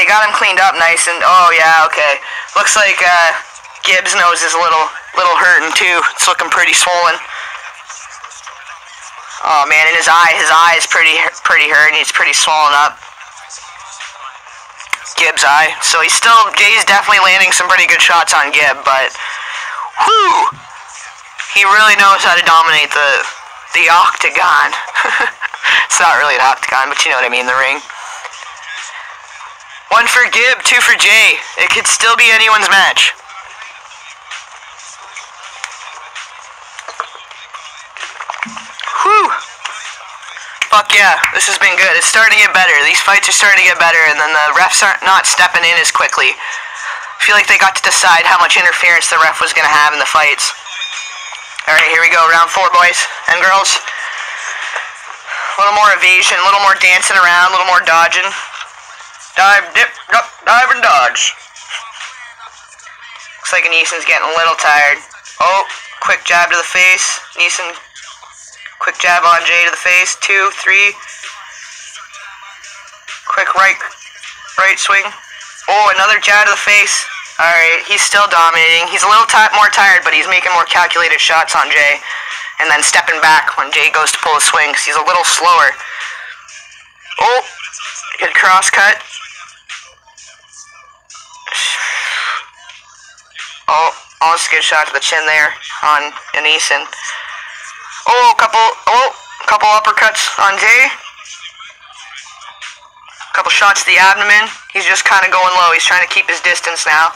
they got him cleaned up nice and, oh yeah, okay. Looks like, Gibbs' nose is a little hurting too. It's looking pretty swollen. Oh man, and his eye is pretty hurting. He's pretty swollen up. Gibbs' eye. So Jay's definitely landing some pretty good shots on Gibb, but, whew, he really knows how to dominate the octagon. It's not really an octagon, but you know what I mean, the ring. 1 for Gibb, 2 for Jay. It could still be anyone's match. Whew. Fuck yeah, this has been good. It's starting to get better. These fights are starting to get better, and then the refs aren't not stepping in as quickly. I feel like they got to decide how much interference the ref was going to have in the fights. Alright, here we go. Round 4, boys and girls. A little more evasion, a little more dancing around, a little more dodging. Dive, dip, duck, dive, and dodge. Looks like Neeson's getting a little tired. Oh, quick jab to the face. Neeson, quick jab on Jay to the face. 2, 3. Quick right swing. Oh, another jab to the face. Alright, he's still dominating. He's a little more tired, but he's making more calculated shots on Jay. And then stepping back when Jay goes to pull a swing, because he's a little slower. Oh, good cross cut. Oh, almost a good shot to the chin there on Neeson. Oh, couple uppercuts on Jay. Couple shots to the abdomen. He's just kind of going low. He's trying to keep his distance now.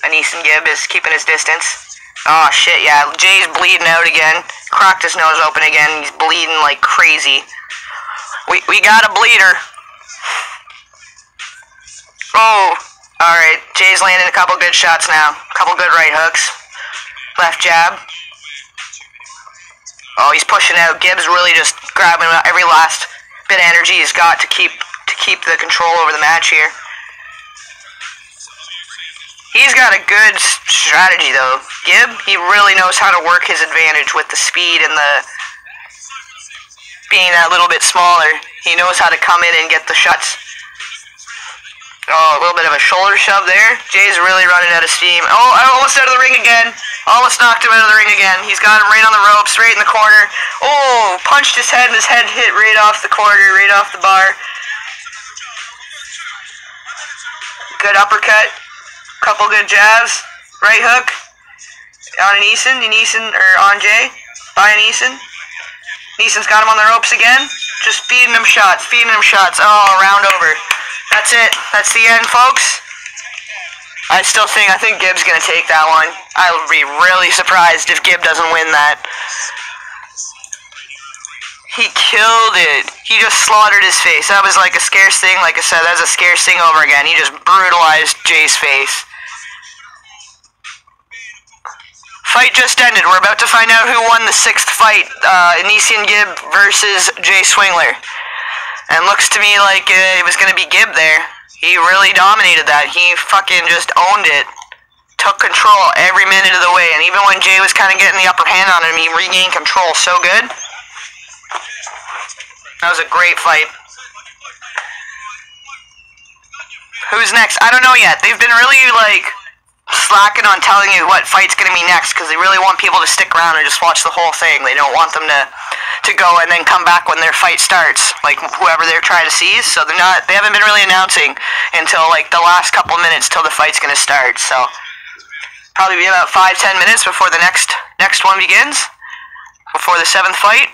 And Gibb is keeping his distance. Oh shit, yeah. Jay's bleeding out again. Cracked his nose open again. He's bleeding like crazy. We got a bleeder. Oh, alright. Jay's landing a couple good shots now. A couple good right hooks. Left jab. Oh, he's pushing out. Gibbs really just grabbing every last bit of energy he's got to keep the control over the match here. He's got a good strategy, though. Gibb, he really knows how to work his advantage with the speed and the being that little bit smaller. He knows how to come in and get the shots. Oh, a little bit of a shoulder shove there. Jay's really running out of steam. Oh, almost out of the ring again. Almost knocked him out of the ring again. He's got him right on the ropes, right in the corner. Oh, punched his head, and his head hit right off the corner, right off the bar. Good uppercut. Couple good jabs. Right hook. On on Jay. By Neeson. Neeson's got him on the ropes again. Just feeding him shots. Oh, round over. That's it. That's the end, folks. I think Gibb's gonna take that one. I would be really surprised if Gibb doesn't win that. He killed it. He just slaughtered his face. That was like a scarce thing. Like I said, that was a scarce thing over again. He just brutalized Jay's face. Fight just ended. We're about to find out who won the 6th fight. Neeson Gibb versus Jay Swingler. And looks to me like it was going to be Gibb there. He really dominated that. He fucking just owned it. Took control every minute of the way. And even when Jay was kind of getting the upper hand on him, he regained control so good. That was a great fight. Who's next? I don't know yet. They've been really, like, slacking on telling you what fight's going to be next because they really want people to stick around and just watch the whole thing. They don't want them to go and then come back when their fight starts, like whoever they're trying to seize. So they haven't been really announcing until like the last couple minutes till the fight's going to start. So probably be about 5-10 minutes before the next one begins, before the 7th fight.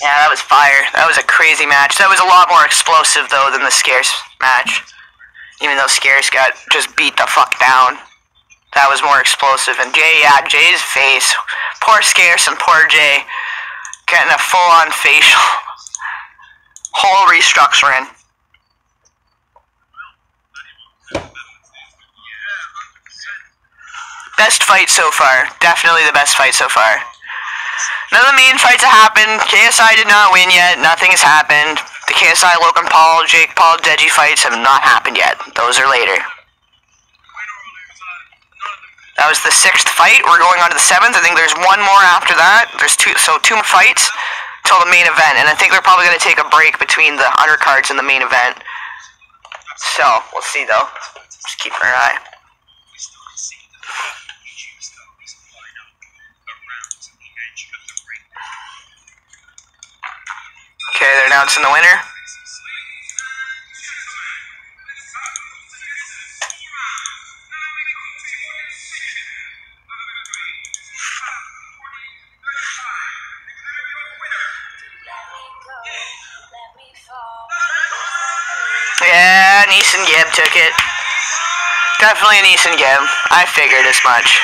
Yeah, that was fire. That was a crazy match. That was a lot more explosive, though, than the Scarce match. Even though Scarce got just beat the fuck down. That was more explosive. And Jay's face. Poor Scarce and poor Jay. Getting a full-on facial. Whole restructuring. Best fight so far. Definitely the best fight so far. None of the main fights have happened. KSI did not win yet. Nothing has happened. The KSI Logan Paul, Jake Paul, Deji fights have not happened yet. Those are later. That was the 6th fight. We're going on to the 7th. I think there's one more after that. There's two more fights till the main event. And I think they're probably going to take a break between the undercards and the main event. So, we'll see though. Just keep our eye. Okay, they're announcing the winner. Yeah, Neeson Gibb took it. Definitely a Neeson Gibb. I figured as much.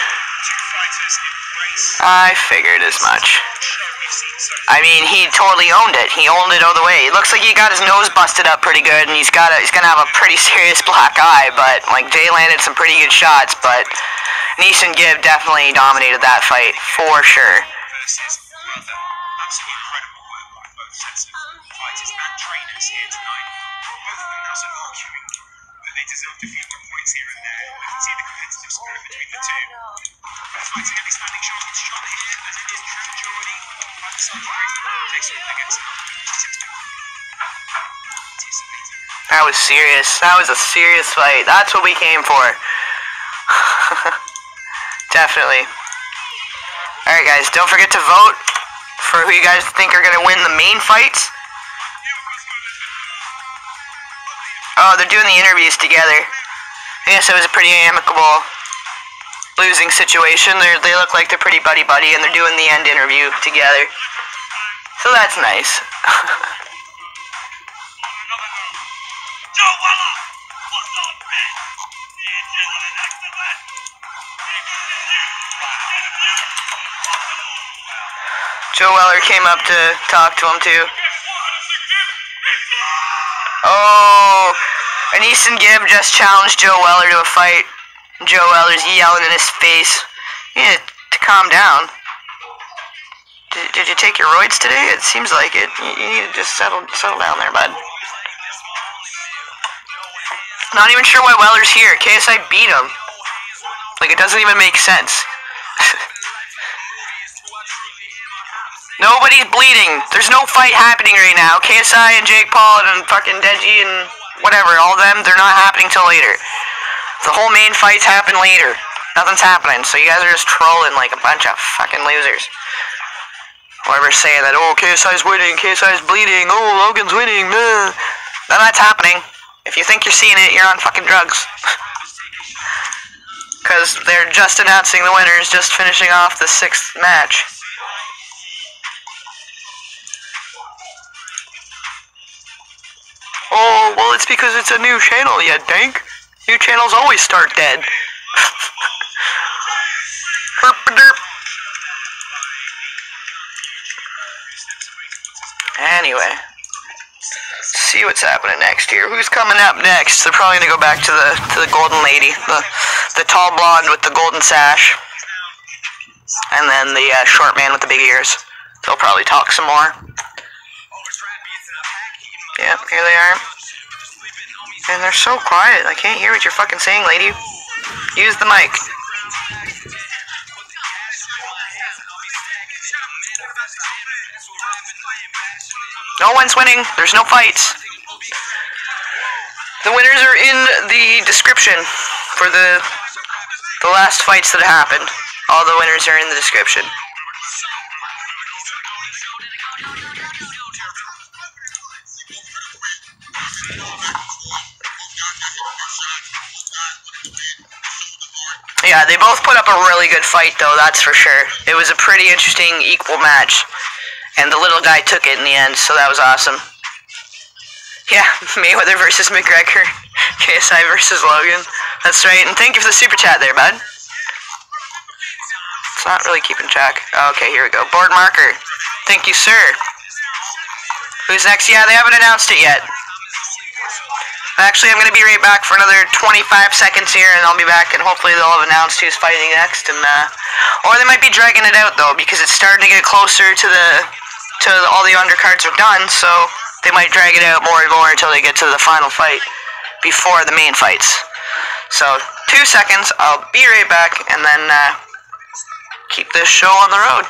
I mean, he totally owned it. He owned it all the way. It looks like he got his nose busted up pretty good, and he's gonna have a pretty serious black eye. But like Jay landed some pretty good shots, but Neeson Gibb definitely dominated that fight for sure. They deserve a few more points here and there. We can see the competitive spirit between the two. Fighting at the standing shot here, as it is true Geordie. That was serious. That was a serious fight. That's what we came for. Definitely. Alright guys, don't forget to vote for who you guys think are going to win the main fights. Oh, they're doing the interviews together. I guess it was a pretty amicable losing situation. They look like they're pretty buddy-buddy, and they're doing the end interview together. So that's nice. Joe Weller came up to talk to him too. Oh, and Neeson Gibb just challenged Joe Weller to a fight. Joe Weller's yelling in his face. You need to calm down. Did you take your roids today? It seems like it. You need to just settle down there, bud. Not even sure why Weller's here. KSI beat him. Like, it doesn't even make sense. Nobody's bleeding. There's no fight happening right now. KSI and Jake Paul and fucking Deji and whatever, all of them, they're not happening till later. The whole main fights happen later. Nothing's happening, so you guys are just trolling like a bunch of fucking losers. Whoever's saying that, oh, KSI's winning, KSI's bleeding, oh, Logan's winning, meh. None of that's happening. If you think you're seeing it, you're on fucking drugs. Because they're just announcing the winners, just finishing off the 6th match. Oh, well, it's because it's a new channel, you think? New channels always start dead. Anyway, let's see what's happening next here. Who's coming up next? They're probably gonna go back to the golden lady, the tall blonde with the golden sash, and then the short man with the big ears. They'll probably talk some more. Yep, here they are. And they're so quiet. I can't hear what you're fucking saying, lady. Use the mic. No one's winning. There's no fights. The winners are in the description for the last fights that happened. All the winners are in the description. Yeah, they both put up a really good fight, though, that's for sure. It was a pretty interesting, equal match. And the little guy took it in the end, so that was awesome. Yeah, Mayweather versus McGregor. KSI versus Logan. That's right, and thank you for the super chat there, bud. It's not really keeping track. Okay, here we go. Board marker. Thank you, sir. Who's next? Yeah, they haven't announced it yet. Actually, I'm going to be right back for another 25 seconds here, and I'll be back, and hopefully they'll have announced who's fighting next, and, or they might be dragging it out, though, because it's starting to get closer to all the undercards are done, so they might drag it out more and more until they get to the final fight before the main fights. So 2 seconds, I'll be right back, and then keep this show on the road.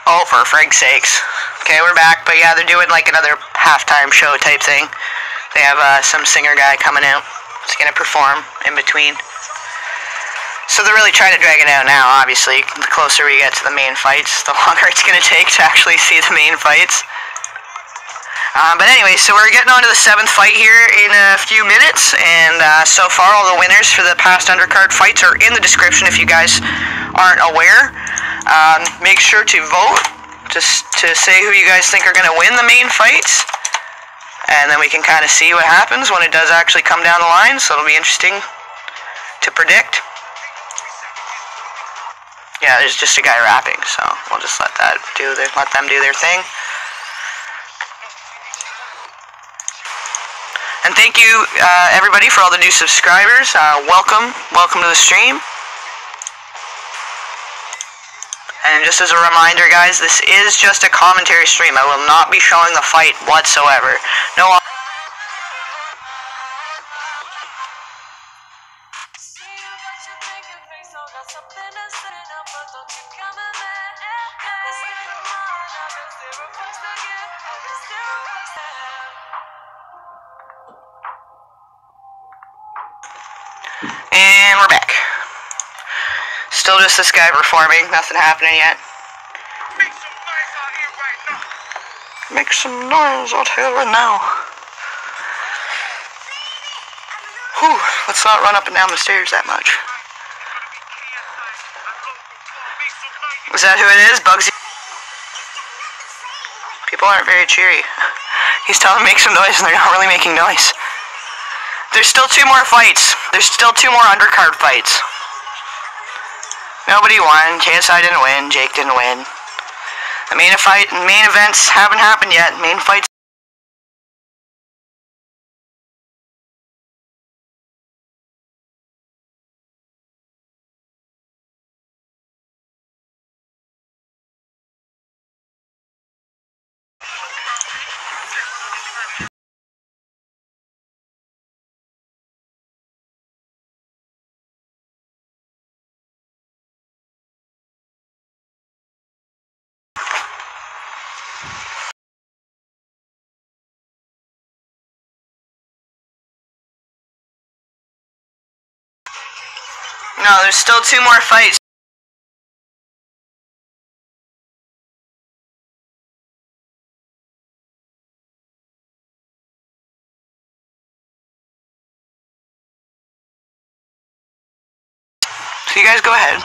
Oh, for frig's sakes. Okay, we're back, but yeah, they're doing like another halftime show type thing. They have some singer guy coming out. He's gonna perform in between. So they're really trying to drag it out now, obviously. The closer we get to the main fights, the longer it's gonna take to actually see the main fights. But anyway, so we're getting on to the 7th fight here in a few minutes, and so far all the winners for the past undercard fights are in the description if you guys aren't aware. Make sure to vote to say who you guys think are going to win the main fights, and then we can kind of see what happens when it does actually come down the line, so it'll be interesting to predict. Yeah, there's just a guy rapping, so we'll just let them do their thing. And thank you, everybody, for all the new subscribers. Welcome to the stream. And just as a reminder, guys, this is just a commentary stream. I will not be showing the fight whatsoever. No. And we're back. Still just this guy performing, nothing happening yet. Make some noise out here right now. Whew, let's not run up and down the stairs that much. Is that who it is? Bugsy? People aren't very cheery. He's telling them to make some noise and they're not really making noise. There's still 2 more fights. There's still 2 more undercard fights. Nobody won. KSI didn't win. Jake didn't win. The main events haven't happened yet. Main fights. No, there's still 2 more fights. So you guys go ahead.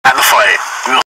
At the fight.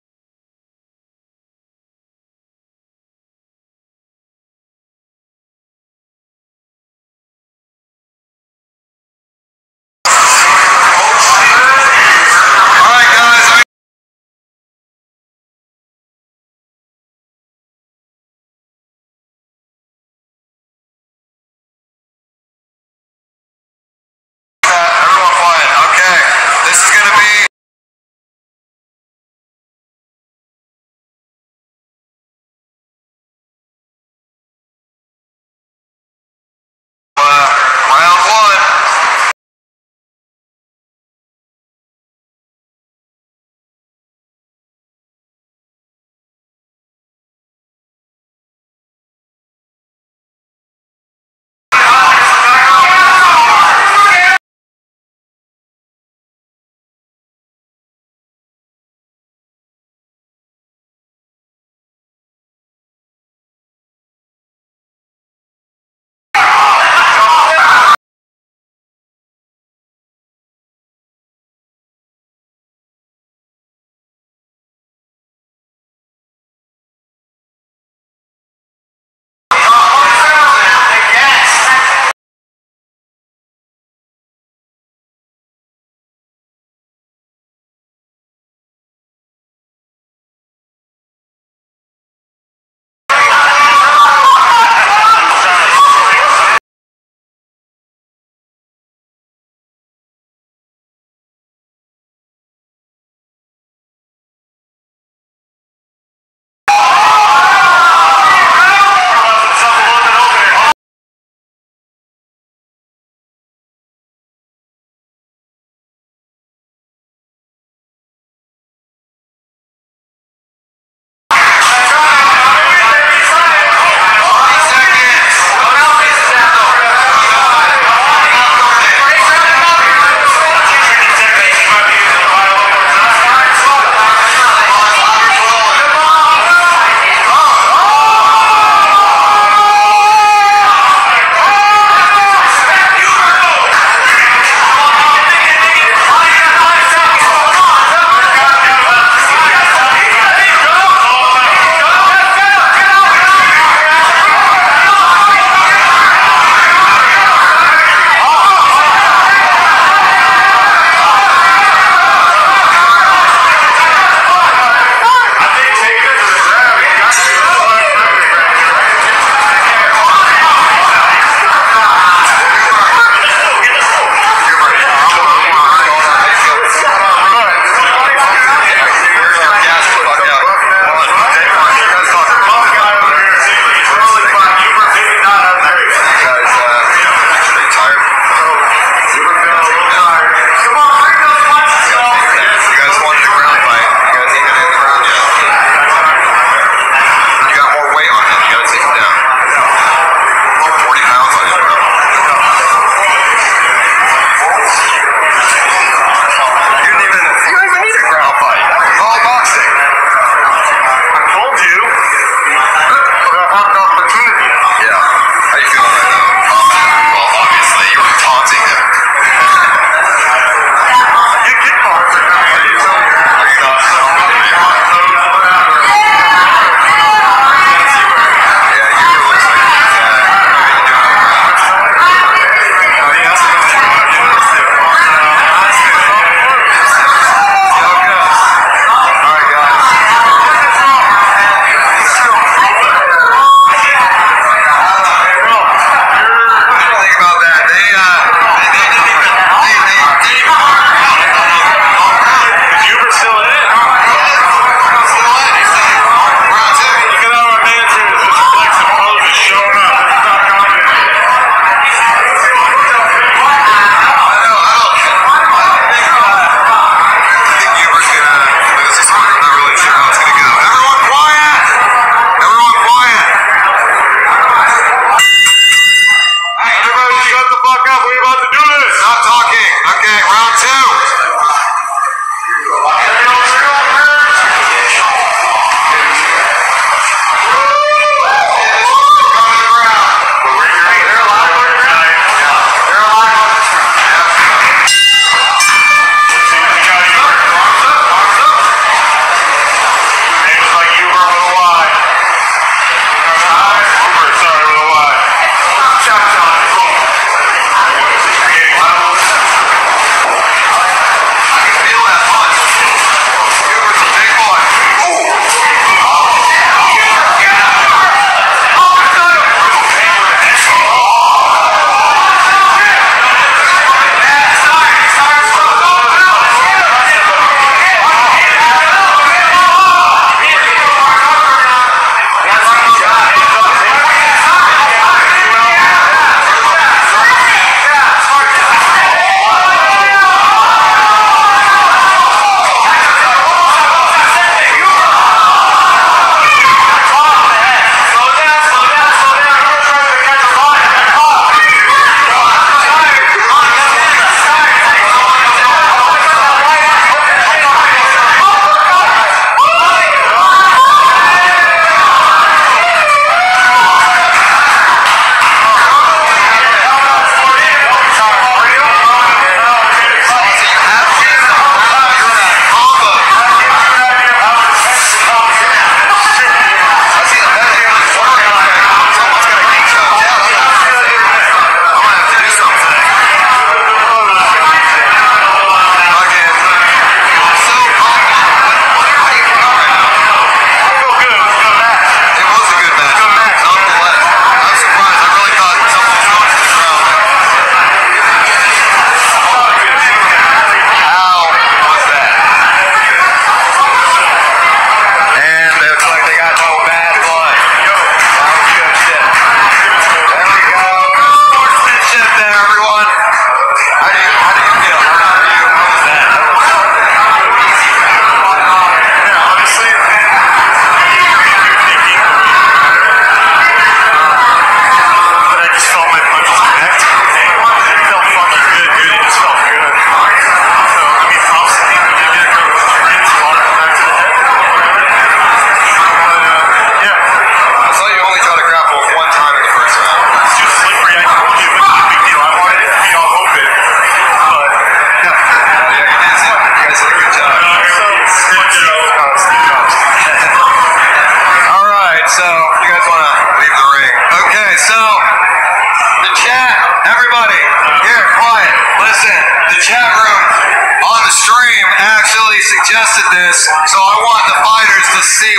suggested this, so I want the fighters to see,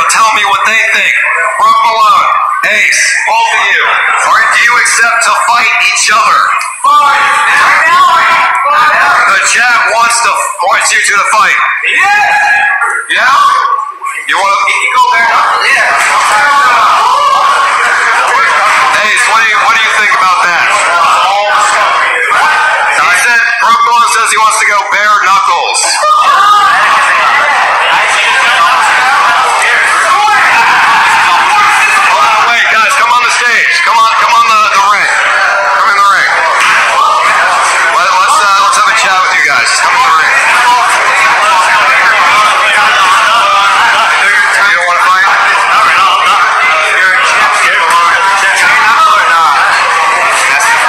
tell me what they think. Brook Malone, Ace, both of you. Do you accept to fight each other? The chat wants you two to fight. Yeah? You want to go there? Ace, what do you think about that? He said, Brook Malone says he wants to go bare knuckles. Wait, guys, come on the stage. Come on the ring. Come in the ring. Let's have a chat with you guys. Come in the ring. You don't want to fight?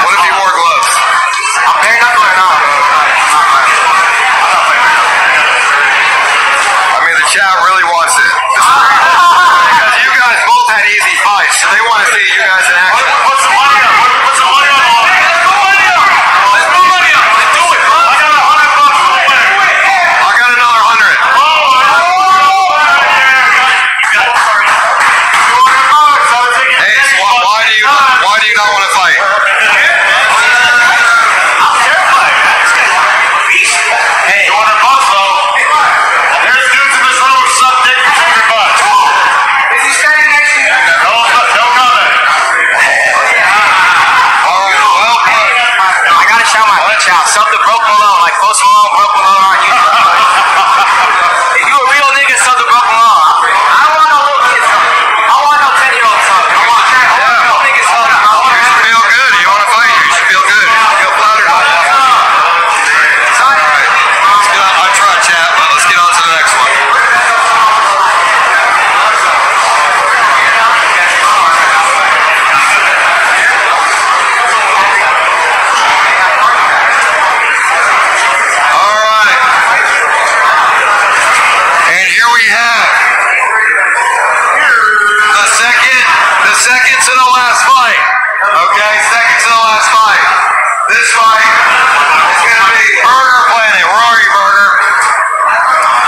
What if you wore gloves? I'm bare knuckle or not? I mean, the chat really wants it. Because you guys both had easy fights, so they want to see you guys in action. What's the money up? What's the money up? Let's put money up. Let's put money up. Let's do it. I got $100. I got another 100. Hey, so why do you not want to fight? Hey, $200 though. There's dudes in this room who suck dick for $200. Is he standing next to you? No comment. Well, I gotta shout my bitch out. Sub to Brook Malone, like Post Malone, Brook Malone on YouTube. If you a real nigga, sub to Brook Malone. I don't want no little kids. I want no 10-year-olds. I want real niggas. You should feel good. You want to fight? You should feel good. Feel flattered by that. I tried, chat, but let's get on to the next one. Alright. And here we have the second to the last fight. Okay, second to the last fight. This fight is going to be Burger Planet. Where are you, Burger?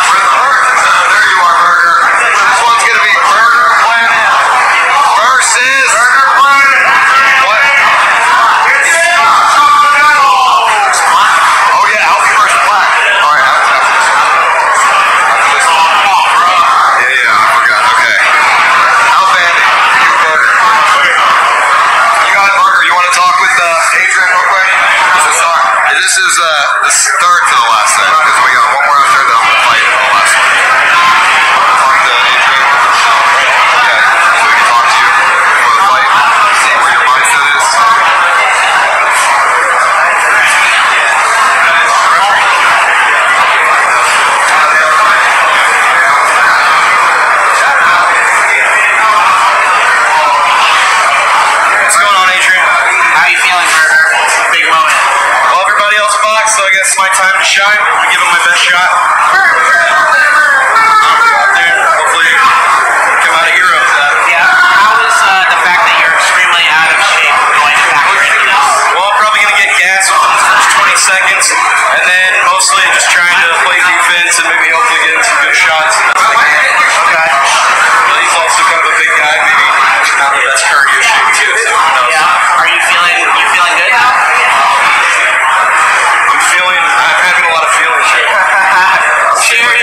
There you are, Burger. This one's going to be Burger Planet versus Burger Planet. What? Oh yeah, Alfie versus Black. All right, after this one. Yeah, I forgot. Okay. Alfie, you, Burger. You got it, Burger. You want to talk with Adrian real quick? This is the third to the last set, because we got one more after that I'm going to fight in the last one. Talk to Adrian. Yeah, so we can talk to you before the fight, see where your mindset is. What's going on, Adrian? How you feeling, Burger? Big moment. Well, everybody else boxed, so I guess it's my time to shine. I'm gonna give it my best shot. Hopefully, come out a hero with that. Yeah. How is the fact that you're extremely out of shape going to factor into this? Well, I'm probably gonna get gas within the first 20 seconds, and then mostly just trying to play defense and maybe hopefully get in some good shots. Okay. He's also kind of a big guy, maybe not the best cardio shape too. So who knows? Yeah. Are you feeling good now? I'm having a lot of feelings here. Share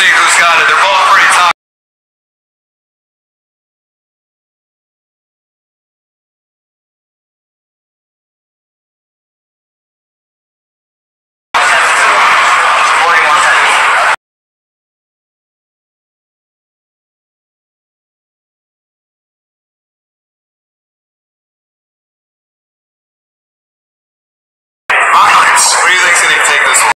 see who's got it. They're both pretty tough. What do you think's going to take this one?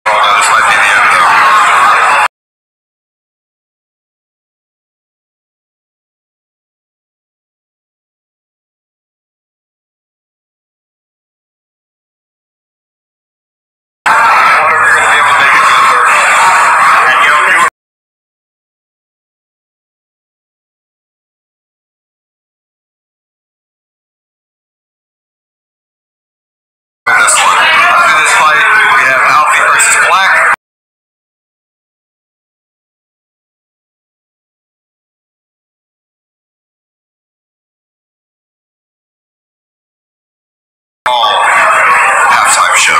This might be the end, though. I wonder if you're going to be able to make it to the third. In this one. In this fight, we have Alfie versus Black. Halftime show.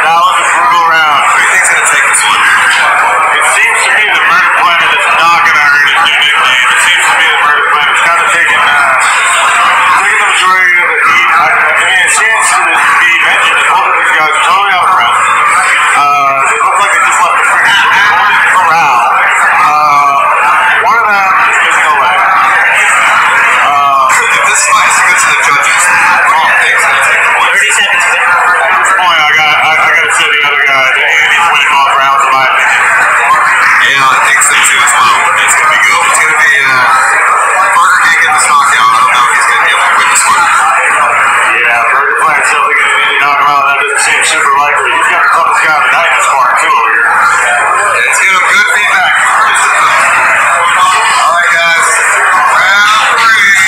That was a brutal round. Who do you think's gonna take this one? It seems to me the Murder Planet is not gonna earn its new nickname. It seems to me the Murder Planet's kind of taking the majority of the heat. I mean, it seems to be mentioned that both of these guys are totally out of breath. They look like they just left the freaking corral. One of them is missing a leg. If this fight is good to the judges, I don't think it's gonna take the point. 30 seconds. At this point, I gotta say the other guy, Andy's winning both rounds, in my opinion. Yeah, I think so too as well. It's gonna be good. It's gonna be, Burger can't get this knockout. I don't know if he's gonna be able to win this one. Yeah, Burger Planet's definitely gonna need to knock him out. That doesn't seem super likely. He's got the toughest guy of the night in this corner too over here. Yeah, it's giving him good feedback. Alright guys, round 3.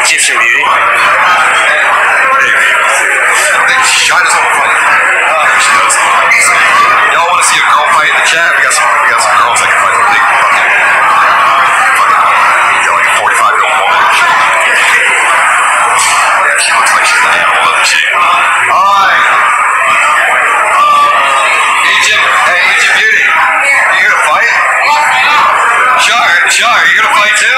Egyptian beauty. I think Shy doesn't want to fight. She does. Y'all want to see a girl fight in the chat? We got some girls that can fight the big fucking like a 45-year-old woman. Yeah, she looks like she's an animal, doesn't she? Alright. Egypt Beauty. You gonna fight? Sure, you gonna fight too?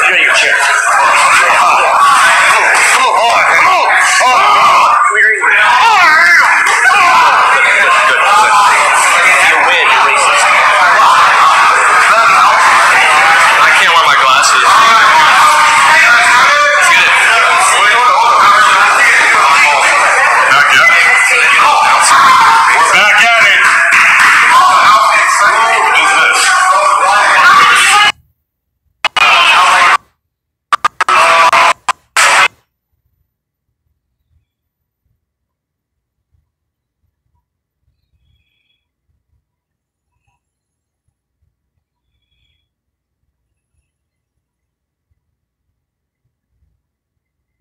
Enjoy your chair.